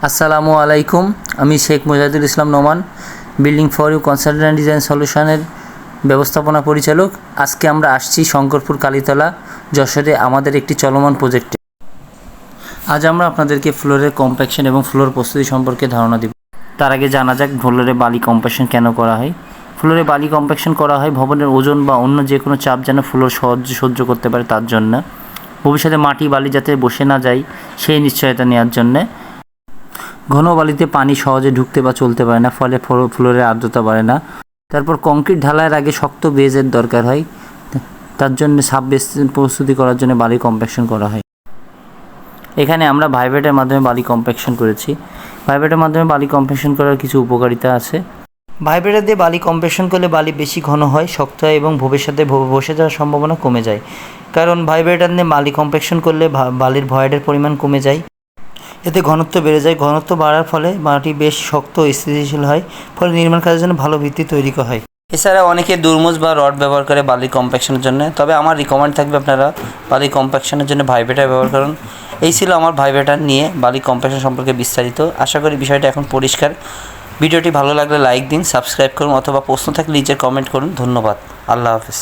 আসসালামু আলাইকুম। আমি Sheikh Mujahidul Islam Noman, building for you consultant design সলিউশনের ব্যবস্থাপনা পরিচালক। আজকে আমরা আসছি শঙ্করপুর কালীতলা যশোরে আমাদের একটি চলমান প্রজেক্টে। আজ আমরা আপনাদেরকে ফ্লোরের কম্প্যাকশন এবং ফ্লোর প্রস্তুতি সম্পর্কে ধারণা দিব। তার আগে জানা যাক ফ্লোরে বালি কম্প্যাকশন কেন করা হয়। ফ্লোরে বালি কম্প্যাকশন করা হয় ভবনের ওজন বা অন্য যে কোনো চাপ যেন ফ্লোর সহ্য করতে পারে তার জন্য। ভবিষ্যতে মাটি বালি যাতে বসে না যায় সেই নিশ্চয়তা নেওয়ার জন্যে। ঘন বালিতে পানি সহজে ঢুকতে বা চলতে পারে না, ফলে ফ্লোরের আর্দ্রতা বাড়ে না। তারপর কংক্রিট ঢালাইয়ের আগে শক্ত বেজের দরকার হয়, তার জন্য সাব বেস প্রস্তুতি করার জন্য বালি কম্প্যাকশন করা হয়। এখানে আমরা ভাইব্রেটের মাধ্যমে বালি কম্প্যাকশন করেছি। ভাইব্রেটের মাধ্যমে বালি কম্প্যাকশন করার কিছু উপকারিতা আছে। ভাইব্রেটার দিয়ে বালি কম্প্যাকশন করলে বালি বেশি ঘন হয়, শক্ত হয় এবং ভবিষ্যতে বসে যাওয়ার সম্ভাবনা কমে যায়। কারণ ভাইব্রেটার দিয়ে বালি কম্প্যাকশন করলে বালির ভয়েডের পরিমাণ কমে যায়, এতে ঘনত্ব বেড়ে যায়। ঘনত্ব বাড়ার ফলে মাটি বেশ শক্ত ও স্থিতিশীল হয়, ফলে নির্মাণ কাজের জন্য ভালো ভিত্তি তৈরি হয়। এছাড়া অনেকে দুর্মুজ বা রড ব্যবহার করে বালি কম্প্যাকশনের জন্য, তবে আমার রিকমেন্ড থাকবে আপনারা বালি কম্প্যাকশনের জন্য ভাইব্রেটার ব্যবহার করুন। এই ছিল আমার ভাইব্রেটার নিয়ে বালি কম্প্যাকশন সম্পর্কে বিস্তারিত। আশা করি বিষয়টা এখন পরিষ্কার। ভিডিওটি ভালো লাগলে লাইক দিন, সাবস্ক্রাইব করুন, অথবা প্রশ্ন থাকলে নিচে কমেন্ট করুন। ধন্যবাদ। আল্লাহ হাফেজ।